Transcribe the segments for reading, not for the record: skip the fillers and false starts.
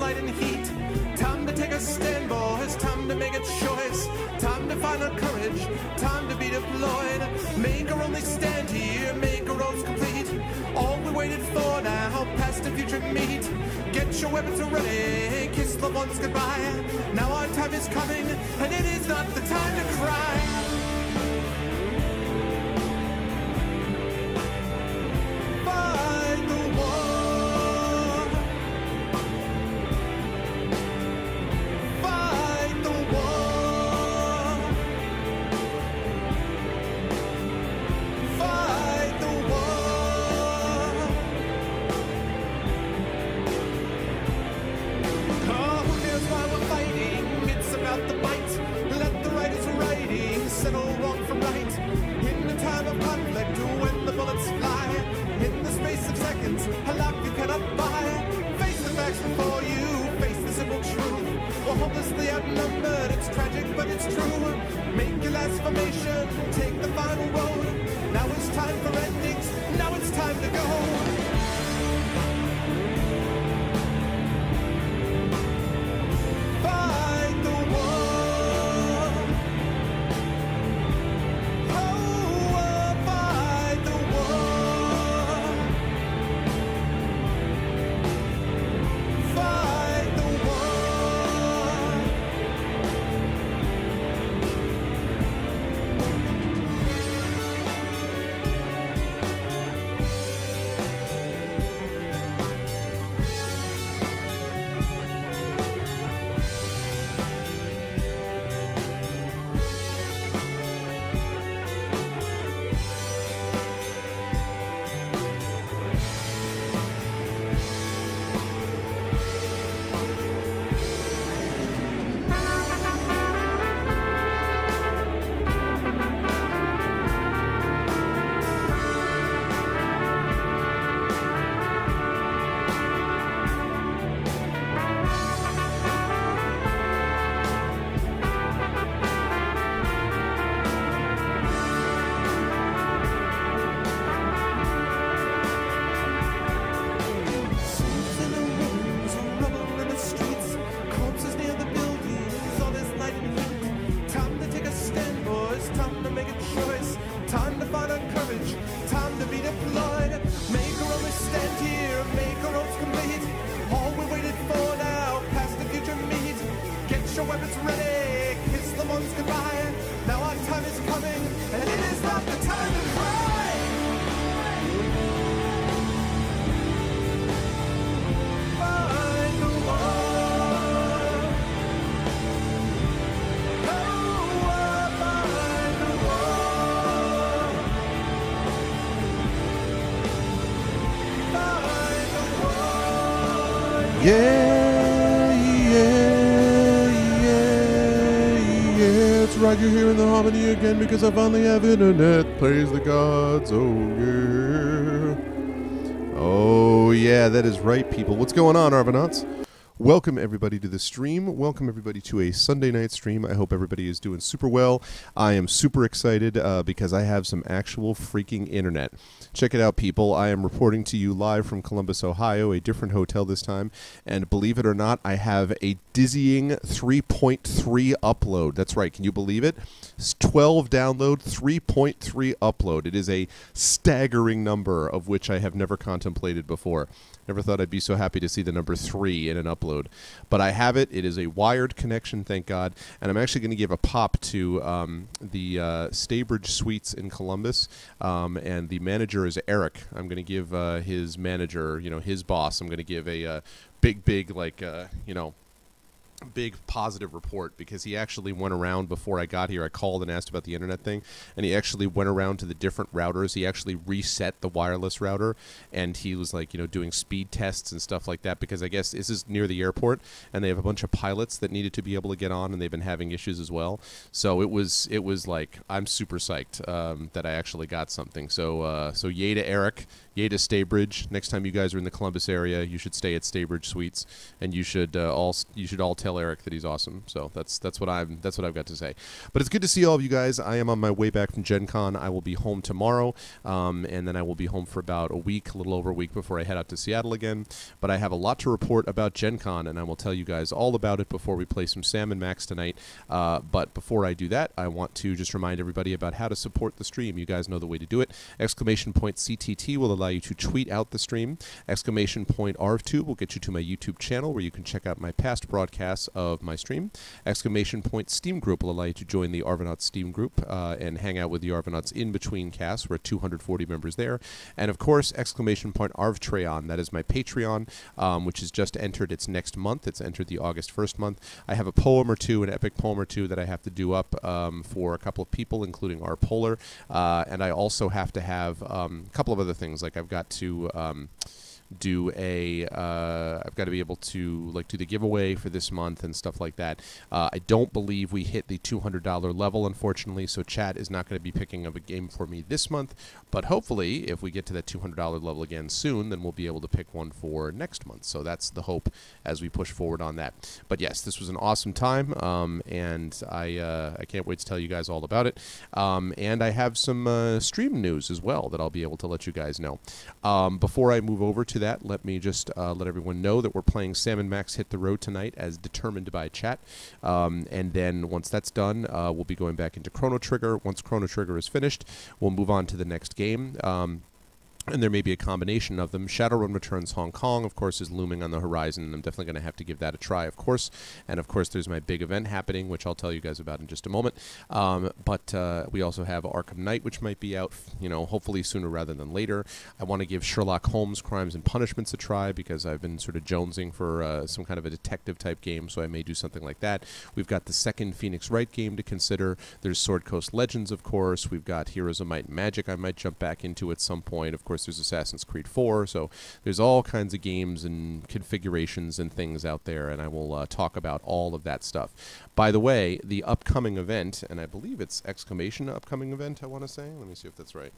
light and heat. Time to take a stand, boys. Time to make a choice. Time to find our courage. Time to be deployed. Make our only stand here. Make our roads complete. All we waited for now, past the future meet. Get your weapons ready. Kiss loved ones goodbye. Now our time is coming, and it is not the time to cry. Fight the war. Fight the war. Fight the war. Oh, here's why we're fighting. It's about the bite. Let the writers writing settle wrong from right. In the time of conflict, when the bullets fly, in the space of seconds, a life you cannot buy. Face the facts before you, face the simple truth. We're hopelessly outnumbered, it's tragic but it's true. Make your last formation, take the final road. Now it's time for endings, now it's time to go. Fight the war. Oh, fight the war. Fight the war. It's right, you're hearing the harmony again because I finally have internet. Praise the gods, oh yeah. Oh yeah, that is right, people. What's going on, Arvanauts? Welcome everybody to the stream. Welcome everybody to a Sunday night stream. I hope everybody is doing super well. I am super excited because I have some actual freaking internet. Check it out, people. I am reporting to you live from Columbus, Ohio, a different hotel this time. And believe it or not, I have a dizzying 3.3 upload. That's right. Can you believe it? It's 12 download, 3.3 upload. It is a staggering number of which I have never contemplated before. Never thought I'd be so happy to see the number 3 in an upload. But I have it. It is a wired connection, thank God. And I'm actually going to give a pop to the Staybridge Suites in Columbus. And the manager is Eric. I'm going to give his manager, his boss, I'm going to give a big, like, big positive report, because he actually went around before I got here. I called and asked about the internet thing, and he actually went around to the different routers. He actually reset the wireless router, and he was like, doing speed tests and stuff like that, because I guess this is near the airport, and they have a bunch of pilots that needed to be able to get on, and they've been having issues as well. So it was like, I'm super psyched that I actually got something. So yay to Eric, yay to Staybridge. Next time you guys are in the Columbus area, you should stay at Staybridge Suites, and you should all tell tell Eric that he's awesome. So that's what I've got to say. But it's good to see all of you guys. I am on my way back from Gen Con. I will be home tomorrow, and then I will be home for about a week, a little over a week before I head out to Seattle again. But I have a lot to report about Gen Con, and I will tell you guys all about it before we play some Sam and Max tonight. But before I do that, I want to just remind everybody about how to support the stream. You guys know the way to do it. Exclamation point CTT will allow you to tweet out the stream. Exclamation point ARV2 will get you to my YouTube channel where you can check out my past broadcasts of my stream. Exclamation point Steam Group will allow you to join the Arvanauts Steam Group and hang out with the Arvanauts in between casts. We're 240 members there. And of course, exclamation point ARVTreon. That is my Patreon, which has just entered its next month. It's entered the August 1st month. I have a poem or two, an epic poem or two that I have to do up for a couple of people, including our Polar. And I also have to have a couple of other things. Like I've got to do I've got to be able to do the giveaway for this month and stuff like that. I don't believe we hit the $200 level, unfortunately, so chat is not going to be picking up a game for me this month, but hopefully if we get to that $200 level again soon, then we'll be able to pick one for next month. So that's the hope as we push forward on that. But yes, this was an awesome time, and I can't wait to tell you guys all about it. And I have some stream news as well that I'll be able to let you guys know. Before I move over to that, let me just let everyone know that we're playing Sam and Max Hit the Road tonight as determined by chat. And then once that's done, we'll be going back into Chrono Trigger. Once Chrono Trigger is finished, we'll move on to the next game. And there may be a combination of them. Shadowrun Returns Hong Kong, of course, is looming on the horizon, and I'm definitely going to have to give that a try, of course. And, of course, there's my big event happening, which I'll tell you guys about in just a moment. But we also have Arkham Knight, which might be out, hopefully sooner rather than later. I want to give Sherlock Holmes Crimes and Punishments a try because I've been sort of jonesing for some kind of a detective-type game, so I may do something like that. We've got the second Phoenix Wright game to consider. There's Sword Coast Legends, of course. We've got Heroes of Might and Magic I might jump back into at some point. Of course, there's Assassin's Creed 4, so there's all kinds of games and configurations and things out there, and I will talk about all of that stuff. By the way, the upcoming event, and I believe it's exclamation upcoming event, I want to say. Let me see if that's right.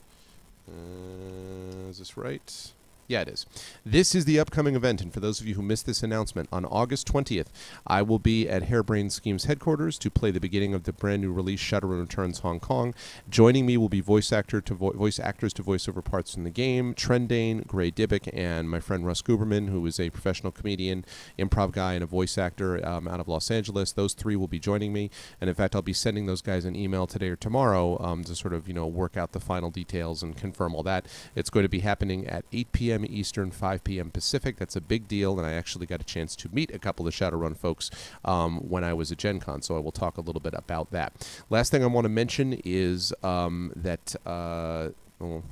Is this right? Yeah, it is. This is the upcoming event, and for those of you who missed this announcement, on August 20th, I will be at Harebrained Schemes headquarters to play the beginning of the brand new release, Shadowrun Returns Hong Kong. Joining me will be voice actors to voice over parts in the game, Trendane, Gray Dibbick, and my friend Russ Guberman, who is a professional comedian, improv guy, and a voice actor out of Los Angeles. Those three will be joining me, and in fact, I'll be sending those guys an email today or tomorrow to sort of, work out the final details and confirm all that. It's going to be happening at 8 p.m. Eastern, 5 p.m. Pacific. That's a big deal, and I actually got a chance to meet a couple of Shadowrun folks when I was at Gen Con, so I will talk a little bit about that. Last thing I want to mention is that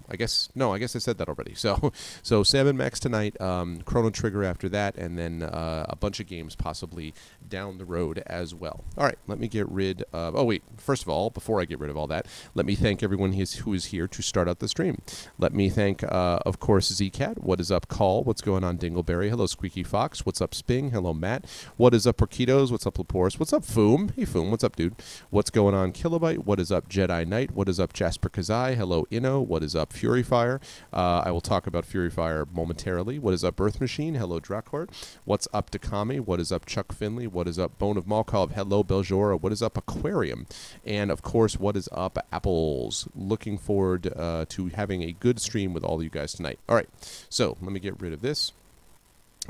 I guess I said that already. So Sam and Max tonight, Chrono Trigger after that, and then a bunch of games possibly down the road as well. All right, let me get rid of... Oh, wait. First of all, before I get rid of all that, let me thank everyone who is here to start out the stream. Let me thank, of course, Zcat. What is up, Call? What's going on, Dingleberry? Hello, Squeaky Fox. What's up, Sping? Hello, Matt. What is up, Porquitos? What's up, Laporus? What's up, Foom? Hey, Foom. What's up, dude? What's going on, Kilobyte? What is up, Jedi Knight? What is up, Jasper Kazai? Hello, Inno. What is up, Fury Fire? I will talk about Fury Fire momentarily. What is up, Earth Machine? Hello, Drakort. What's up, Takami? What is up, Chuck Finley? What is up, Bone of Malkov? Hello, Beljora. What is up, Aquarium? And, of course, what is up, Apples? Looking forward to having a good stream with all of you guys tonight. All right, so let me get rid of this,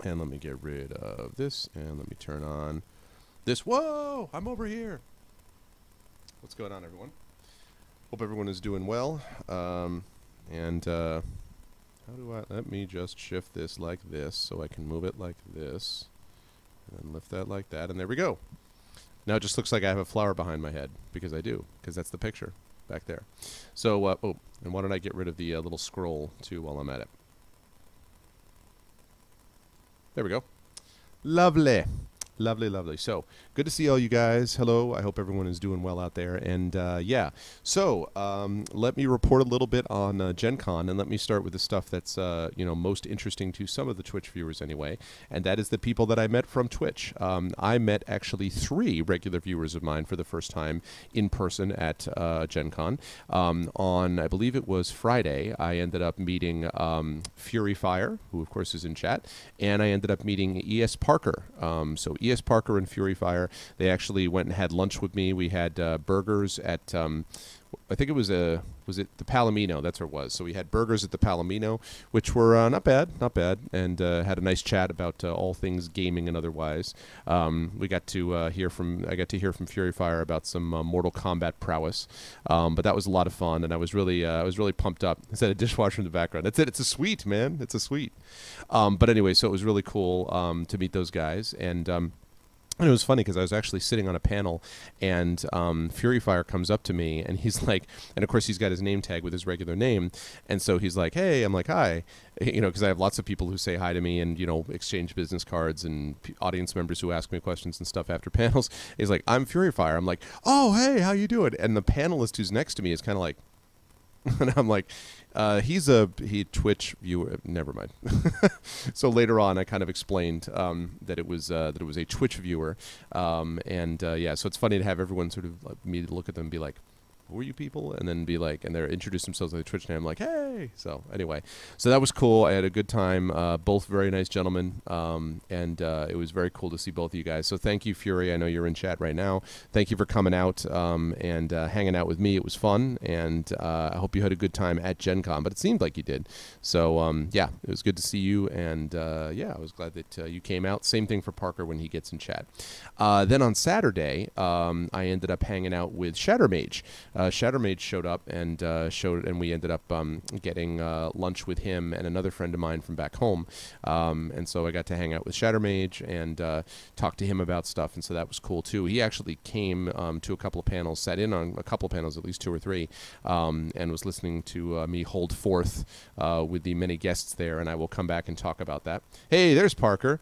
and let me get rid of this, and let me turn on this. Whoa, I'm over here. What's going on, everyone? Hope everyone is doing well. And how do I... Let me just shift this like this so I can move it like this. And then lift that like that, and there we go. Now it just looks like I have a flower behind my head, because I do, because that's the picture back there. So, oh, and why don't I get rid of the little scroll, too, while I'm at it. There we go. Lovely. Lovely, lovely. So, good to see all you guys. Hello. I hope everyone is doing well out there. And, yeah. So, let me report a little bit on Gen Con, and let me start with the stuff that's, most interesting to some of the Twitch viewers anyway, and that is the people that I met from Twitch. I met actually 3 regular viewers of mine for the first time in person at Gen Con. On, I believe it was Friday, I ended up meeting Fury Fire, who, of course, is in chat, and I ended up meeting E.S. Parker. So E.S. Parker and Fury Fire. They actually went and had lunch with me. We had burgers at, I think it was the Palomino? That's where it was. So we had burgers at the Palomino, which were not bad, and had a nice chat about all things gaming and otherwise. We got to I got to hear from Fury Fire about some Mortal Kombat prowess, but that was a lot of fun, and I was really pumped up. I said a dishwasher in the background. That's it. It's a suite, man. It's a suite. But anyway, so it was really cool to meet those guys, and it was funny because I was actually sitting on a panel, and Fury Fire comes up to me, and he's like, and of course he's got his name tag with his regular name, and so he's like, hey, I'm like, hi, because I have lots of people who say hi to me and, exchange business cards and audience members who ask me questions and stuff after panels. He's like, I'm Fury Fire. I'm like, oh, hey, how you doing? And the panelist who's next to me is kind of like, and I'm like, he Twitch viewer. Never mind. So later on, I kind of explained that it was a Twitch viewer, so it's funny to have everyone sort of me look at them and be like, who are you people? And then be like, and they're introduce themselves with a Twitch name. I'm like, hey. So anyway, so that was cool. I had a good time. Both very nice gentlemen, and it was very cool to see both of you guys. So thank you, Fury. I know you're in chat right now. Thank you for coming out and hanging out with me. It was fun, and I hope you had a good time at Gen Con, but it seemed like you did. So it was good to see you, and I was glad that you came out. Same thing for Parker when he gets in chat. Then on Saturday, I ended up hanging out with Shattermage. Shattermage showed up and we ended up getting lunch with him and another friend of mine from back home, and so I got to hang out with Shattermage and talk to him about stuff, and so that was cool too. He actually came to a couple of panels, sat in on a couple of panels, at least 2 or 3, and was listening to me hold forth with the many guests there, and I will come back and talk about that. Hey, there's Parker.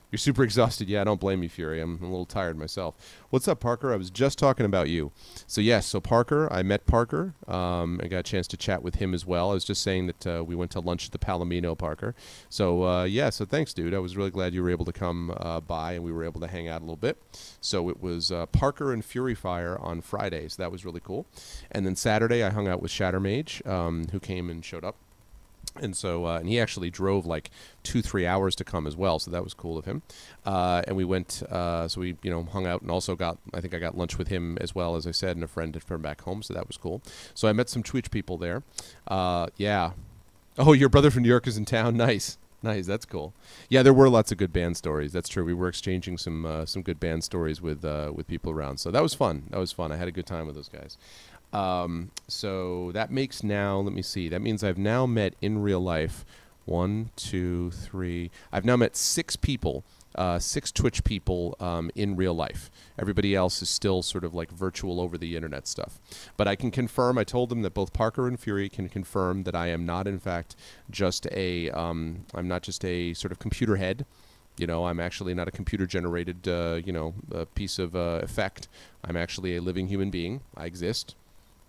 You're super exhausted. Yeah, I don't blame you, Fury. I'm a little tired myself. What's up, Parker? I was just talking about you. So, yes, so Parker, I met Parker. I got a chance to chat with him as well. I was just saying that we went to lunch at the Palomino, Parker. So, so thanks, dude. I was really glad you were able to come by, and we were able to hang out a little bit. So it was Parker and Fury Fire on Friday, so that was really cool. And then Saturday, I hung out with Shattermage, who came and showed up. And so, and he actually drove like 2-3 hours to come as well, so that was cool of him. And we went, so we, hung out, and also I think I got lunch with him as well, as I said, and a friend from back home, so that was cool. So I met some Twitch people there. Yeah. Oh, your brother from New York is in town. Nice. Nice, that's cool. Yeah, there were lots of good band stories. That's true. We were exchanging some good band stories with people around, so that was fun. I had a good time with those guys. So that makes now, let me see, that means I've now met in real life 1, 2, 3, I've now met 6 people, 6 Twitch people in real life. Everybody else is still sort of like virtual over the internet stuff. But I can confirm, I told them that both Parker and Fury can confirm that I am not in fact just I'm not just a sort of computer head. I'm actually not a computer-generated, a piece of effect. I'm actually a living human being. I exist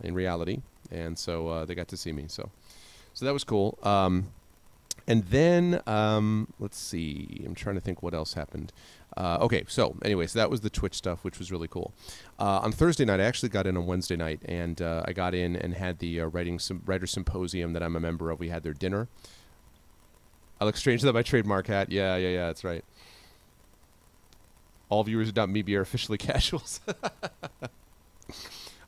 in reality, and so they got to see me. So that was cool. And then let's see. I'm trying to think what else happened. Okay, so anyway, so that was the Twitch stuff, which was really cool. On Thursday night, I actually got in on Wednesday night, and I got in and had the Writers Symposium that I'm a member of. We had their dinner. I look strange without my trademark hat. Yeah, that's right. All viewers who doubt me are officially casuals.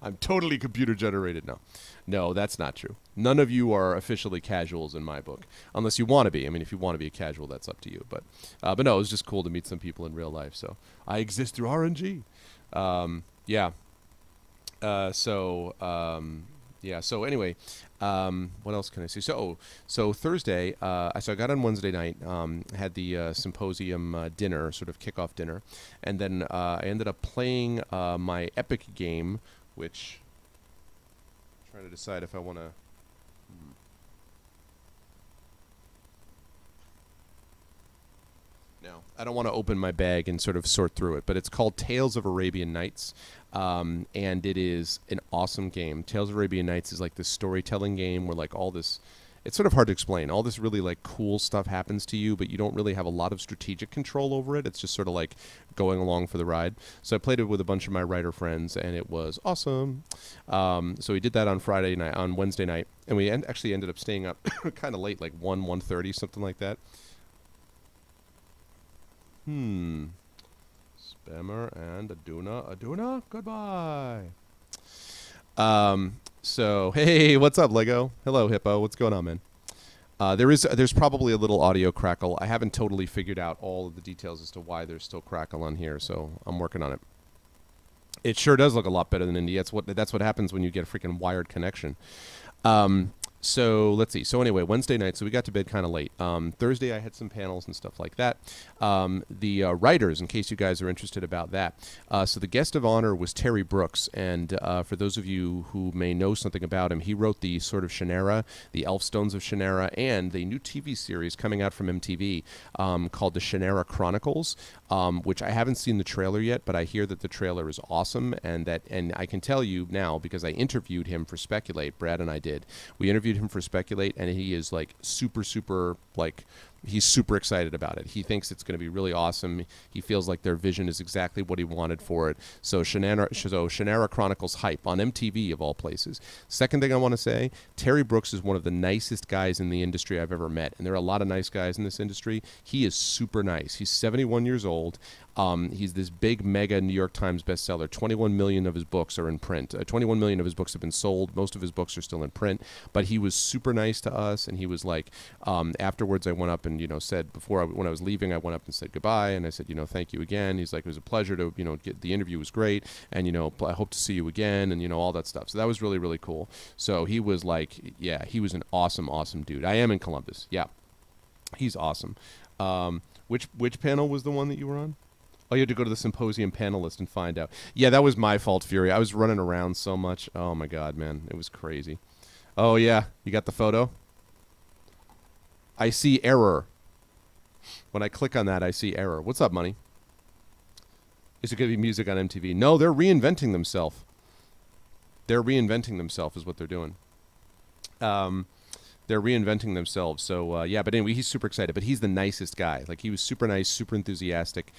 I'm totally computer generated now. No, that's not true. None of you are officially casuals in my book, unless you want to be. I mean, if you want to be a casual, that's up to you. But no, it was just cool to meet some people in real life. So I exist through RNG. Yeah. So anyway, what else can I say? So Thursday, so I got on Wednesday night, had the symposium dinner, sort of kickoff dinner, and then I ended up playing my epic game, which I'm trying to decide if I want to. No, I don't want to open my bag and sort of sort through it, but it's called Tales of Arabian Nights, and it is an awesome game. Tales of Arabian Nights is like this storytelling game where like all this, it's sort of hard to explain. All this really like cool stuff happens to you, but you don't really have a lot of strategic control over it. It's just sort of like going along for the ride. So I played it with a bunch of my writer friends, and it was awesome. So we did that on Wednesday night, and we actually ended up staying up kind of late, like 1:30, something like that. Demmer and Aduna. Aduna, goodbye. So, hey, what's up, Lego? Hello, Hippo. What's going on, man? There's probably a little audio crackle. I haven't totally figured out all of the details as to why there's still crackle on here, so I'm working on it. It sure does look a lot better than Indy. That's what happens when you get a freaking wired connection. So let's see. So anyway, Wednesday night, so we got to bed kind of late. Thursday, I had some panels and stuff like that. The writers, in case you guys are interested about that. So the guest of honor was Terry Brooks, and for those of you who may know something about him, he wrote the Sword of Shannara, the Elfstones of Shannara, and the new TV series coming out from MTV called the Shannara Chronicles, which I haven't seen the trailer yet, but I hear that the trailer is awesome, and I can tell you now because I interviewed him for Speculate. Brad and I did. We interviewed him for Speculate, and he is like super like he's super excited about it. He thinks it's going to be really awesome. He feels like their vision is exactly what he wanted for it. So Shannara Chronicles hype on MTV of all places. Second thing I want to say, Terry Brooks is one of the nicest guys in the industry I've ever met, and there are a lot of nice guys in this industry. He is super nice. He's 71 years old. He's this big mega New York Times bestseller. 21 million of his books are in print. 21 million of his books have been sold. Most of his books are still in print. But he was super nice to us, and he was like, afterwards I went up and, said when I was leaving, I went up and said goodbye, and I said, thank you again. He's like, it was a pleasure to, get the interview was great, and, I hope to see you again, and, all that stuff. So that was really, really cool. So he was like, yeah, he was an awesome, awesome dude. I am in Columbus. Yeah. He's awesome. Which panel was the one that you were on? Oh, you had to go to the symposium panel list and find out. Yeah, that was my fault, Fury. I was running around so much. Oh, my God, man. It was crazy. Oh, yeah. You got the photo? I see error. When I click on that, I see error. What's up, Money? Is it going to be music on MTV? No, they're reinventing themselves. They're reinventing themselves is what they're doing. They're reinventing themselves. So, yeah, but anyway, he's super excited. But he's the nicest guy. Like, he was super nice, super enthusiastic.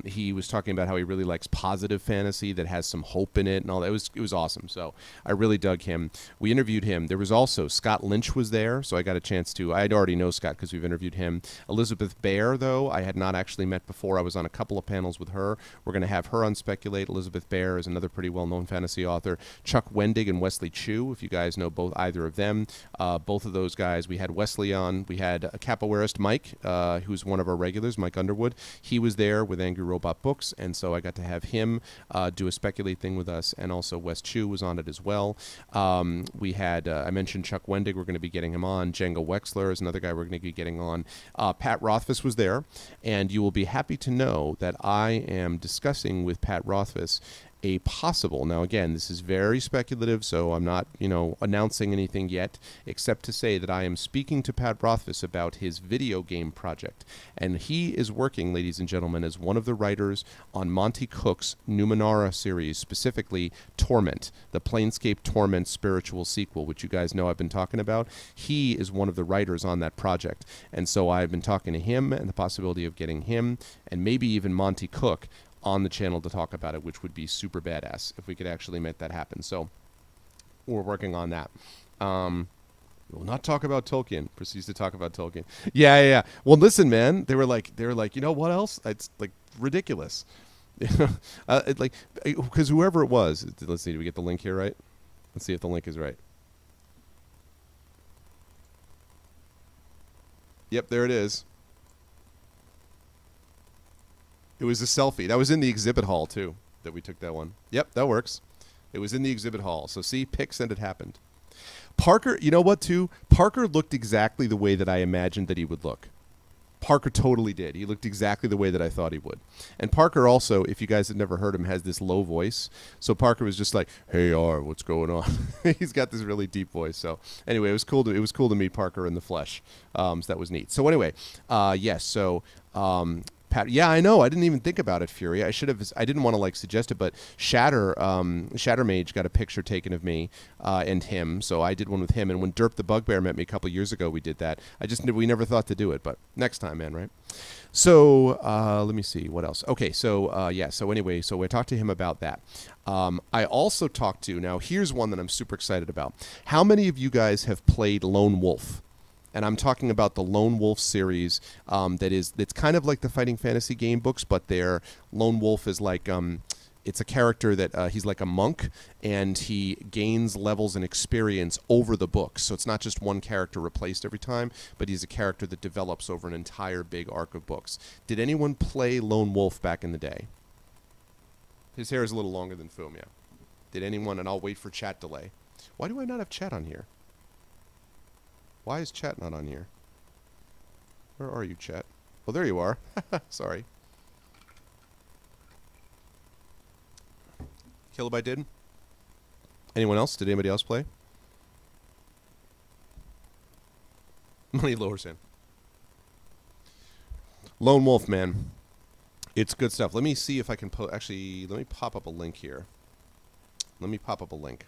He was talking about how he really likes positive fantasy that has some hope in it and all that. It was awesome. So I really dug him. We interviewed him. There was also Scott Lynch was there, so I got a chance to. I'd already know Scott because we've interviewed him. Elizabeth Baer, though, I had not actually met before. I was on a couple of panels with her. We're going to have her on Speculate. Elizabeth Baer is another pretty well-known fantasy author. Chuck Wendig and Wesley Chu, if you guys know either of them. Both of those guys. We had Wesley on. We had capoeirist Mike, who's one of our regulars, Mike Underwood. He was there with Angry Robot Books, and so I got to have him do a Speculate thing with us, and also Wes Chu was on it as well. We had, I mentioned Chuck Wendig. We're going to be getting him on. Django Wexler is another guy we're going to be getting on. Pat Rothfuss was there, and you will be happy to know that I am discussing with Pat Rothfuss a possible, now again, this is very speculative, so I'm not, announcing anything yet, except to say that I am speaking to Pat Rothfuss about his video game project. And he is working, ladies and gentlemen, as one of the writers on Monty Cook's Numenera series, specifically Torment, the Planescape Torment spiritual sequel, which you guys know I've been talking about. He is one of the writers on that project. And so I've been talking to him and the possibility of getting him and maybe even Monty Cook on the channel to talk about it, which would be super badass if we could actually make that happen. So we're working on that. We will not talk about Tolkien. Proceeds to talk about Tolkien. Yeah. Well, listen, man. They were like, what else? It's like ridiculous. Because whoever it was. Let's see. Do we get the link here right? Let's see if the link is right. Yep, there it is. It was a selfie. That was in the exhibit hall, too, that we took that one. Yep, that works. It was in the exhibit hall. So, see, pics and it happened. Parker, you know what, too? Parker looked exactly the way that I imagined that he would look. Parker totally did. He looked exactly the way that I thought he would. And Parker also, if you guys had never heard him, has this low voice. So Parker was just like, "Hey, R, what's going on?" He's got this really deep voice. So anyway, it was cool to meet Parker in the flesh. So that was neat. So anyway, yes. So Pat, yeah, I know. I didn't even think about it, Fury. I should have. I didn't want to suggest it, but Shattermage got a picture taken of me and him, so I did one with him. And when Derp the Bugbear met me a couple years ago, we did that. We never thought to do it, but next time, man, right? So let me see what else. Okay, so yeah. So anyway, so I talked to him about that. I also talked to, now here's one that I'm super excited about. How many of you guys have played Lone Wolf? and I'm talking about the Lone Wolf series. That's kind of like the Fighting Fantasy game books, but their Lone Wolf is like it's a character that he's like a monk, and he gains levels and experience over the books. So it's not just one character replaced every time, but he's a character that develops over an entire big arc of books. Did anyone play Lone Wolf back in the day? His hair is a little longer than Foom, yeah. Did anyone? And I'll wait for chat delay. Why do I not have chat on here? Why is chat not on here? Where are you, chat? Oh, there you are. Sorry. Kilobyte did. Anyone else? Did anybody else play? Money lowers in. Lone Wolf, man. It's good stuff. Let me see if I can actually, let me pop up a link here. Let me pop up a link.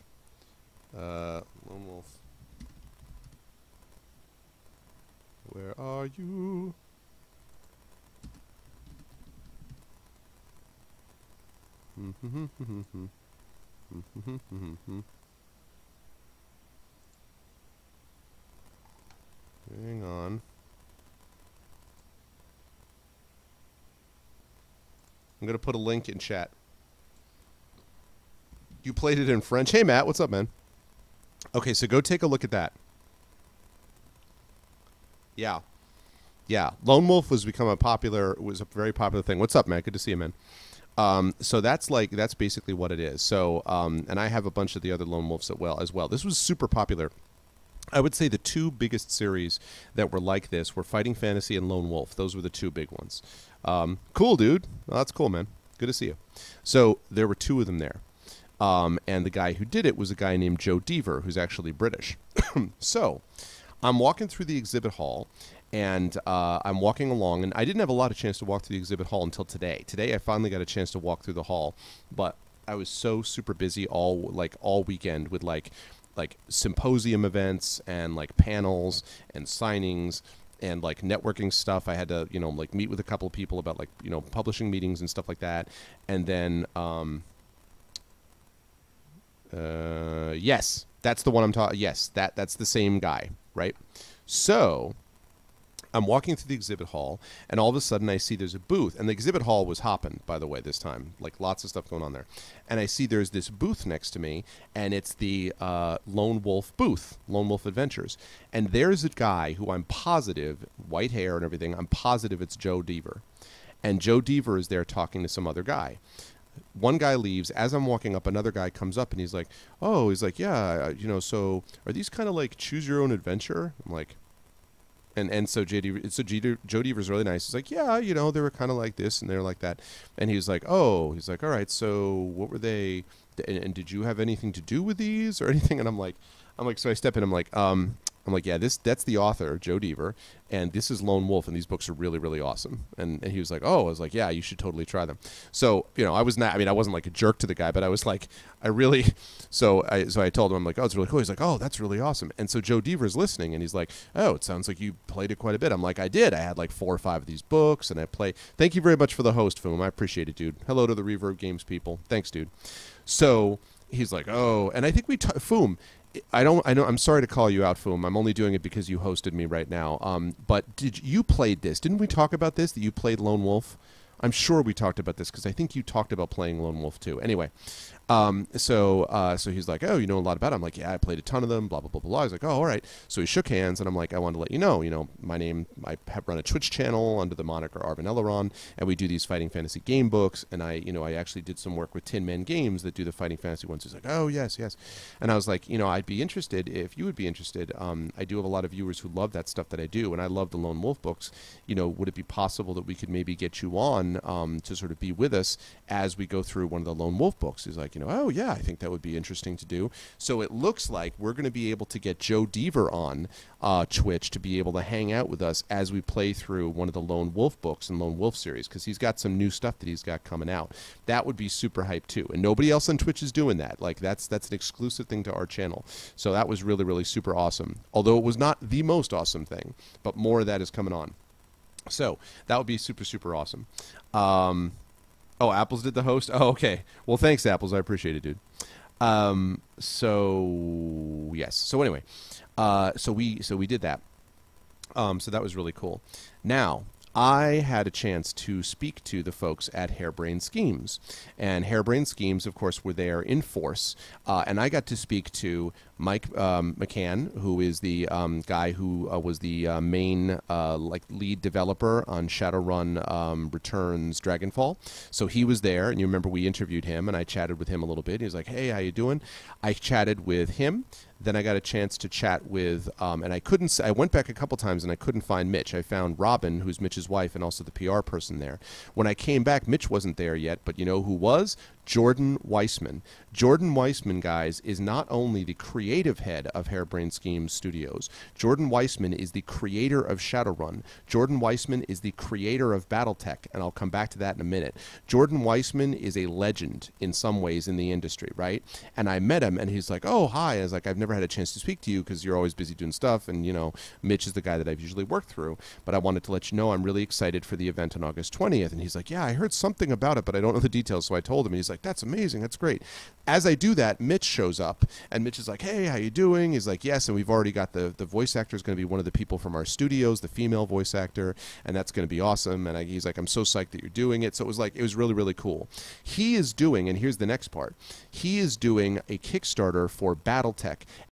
Lone Wolf. Where are you? Hang on. I'm going to put a link in chat. You played it in French. Hey, Matt. What's up, man? Okay, so go take a look at that. Yeah. Yeah. Lone Wolf was a very popular thing. What's up, Matt? Good to see you, man. So that's basically what it is. So, and I have a bunch of the other Lone Wolves as well. This was super popular. I would say the two biggest series that were like this were Fighting Fantasy and Lone Wolf. Those were the two big ones. Cool, dude. Well, that's cool, man. Good to see you. So there were two of them there. And the guy who did it was a guy named Joe Deaver, who's actually British. So I'm walking through the exhibit hall, and I'm walking along, and I didn't have a lot of chance to walk through the exhibit hall until today. Today I finally got a chance to walk through the hall, but I was so super busy all weekend with like symposium events and like panels and signings and like networking stuff. I had to, like meet with a couple of people about like, publishing meetings and stuff like that. And then, yes, that's the one I'm talking. Yes, that's the same guy, right? So I'm walking through the exhibit hall, and all of a sudden I see there's a booth. And the exhibit hall was hopping, by the way, this time. Like, lots of stuff going on there. And I see there's this booth next to me, and it's the Lone Wolf booth, Lone Wolf Adventures. And there's a guy who I'm positive, white hair and everything, I'm positive it's Joe Deaver. And Joe Deaver is there talking to some other guy. One guy leaves. As I'm walking up, another guy comes up, and he's like, yeah, so are these kind of like choose your own adventure? I'm like, and so Joe Deaver's really nice. He's like, yeah, they were kind of like this and they're like that. And he's like, all right, so what were they? And did you have anything to do with these or anything? And I'm like, so I step in. I'm like, yeah, that's the author, Joe Deaver, and this is Lone Wolf, and these books are really, really awesome. And he was like, I was like, yeah, you should totally try them. So, I wasn't like a jerk to the guy, but I was like, so I told him, I'm like, oh, it's really cool. He's like, oh, that's really awesome. And so Joe Deaver's listening, and he's like, oh, it sounds like you played it quite a bit. I'm like, I did. I had like 4 or 5 of these books, and I play. Thank you very much for the host, Foom. I appreciate it, dude. Hello to the Reverb Games people. Thanks, dude. So he's like, oh, and I think Foom, I know. I'm sorry to call you out, Foom. I'm only doing it because you hosted me right now. But you played this? Didn't we talk about this? That you played Lone Wolf? I'm sure we talked about this because I think you talked about playing Lone Wolf too. Anyway, so he's like, oh, you know a lot about it? I'm like, yeah, I played a ton of them. Blah blah blah blah. He's like, oh, all right. So he shook hands, and I'm like, I wanted to let you know, my name. I have run a Twitch channel under the moniker Arvin Elleron, and we do these Fighting Fantasy game books. And I actually did some work with Tin Man Games that do the Fighting Fantasy ones. He's like, oh yes. And I was like, I'd be interested if you would be interested. I do have a lot of viewers who love that stuff that I do, and I love the Lone Wolf books. Would it be possible that we could maybe get you on to sort of be with us as we go through one of the Lone Wolf books? He's like, oh yeah, I think that would be interesting to do. So it looks like we're going to be able to get Joe Deaver on Twitch to be able to hang out with us as we play through one of the Lone Wolf books and Lone Wolf series, because he's got some new stuff that he's got coming out. That would be super hype too, and nobody else on Twitch is doing that. Like that's an exclusive thing to our channel. So that was really, really super awesome. Although it was not the most awesome thing, but more of that is coming on. So that would be super, super awesome. Oh, Apples did the host? Oh, okay. Well, thanks, Apples. I appreciate it, dude. So yes. So anyway, so we did that. So that was really cool. Now, I had a chance to speak to the folks at Harebrained Schemes. And Harebrained Schemes, of course, were there in force. And I got to speak to Mike McCann, who is the guy who was the main lead developer on Shadowrun Returns Dragonfall. So he was there, and you remember we interviewed him, and I chatted with him a little bit. He was like, "Hey, how you doing?" I chatted with him. Then I got a chance to chat with, and I went back a couple times and I couldn't find Mitch. I found Robin, who's Mitch's wife and also the PR person there. When I came back, Mitch wasn't there yet, but you know who was? Jordan Weissman. Jordan Weissman, guys, is not only the creative head of Harebrained Schemes Studios. Jordan Weissman is the creator of Shadowrun. Jordan Weissman is the creator of Battletech, and I'll come back to that in a minute. Jordan Weissman is a legend in some ways in the industry, right? And I met him, and he's like, "Oh, hi." I was like, "I've never had a chance to speak to you because you're always busy doing stuff, and, you know, Mitch is the guy that I've usually worked through. But I wanted to let you know I'm really excited for the event on August 20th. And he's like, "Yeah, I heard something about it, but I don't know the details." So I told him, and he's like, "That's amazing. That's great." As I do that, Mitch shows up, and Mitch is like, "Hey, how you doing?" He's like, "Yes," and we've already got the voice actor is going to be one of the people from our studios, the female voice actor, and that's going to be awesome. And he's like, "I'm so psyched that you're doing it." So it was really, really cool. He is doing, and here's the next part, he is doing a Kickstarter for Battletech.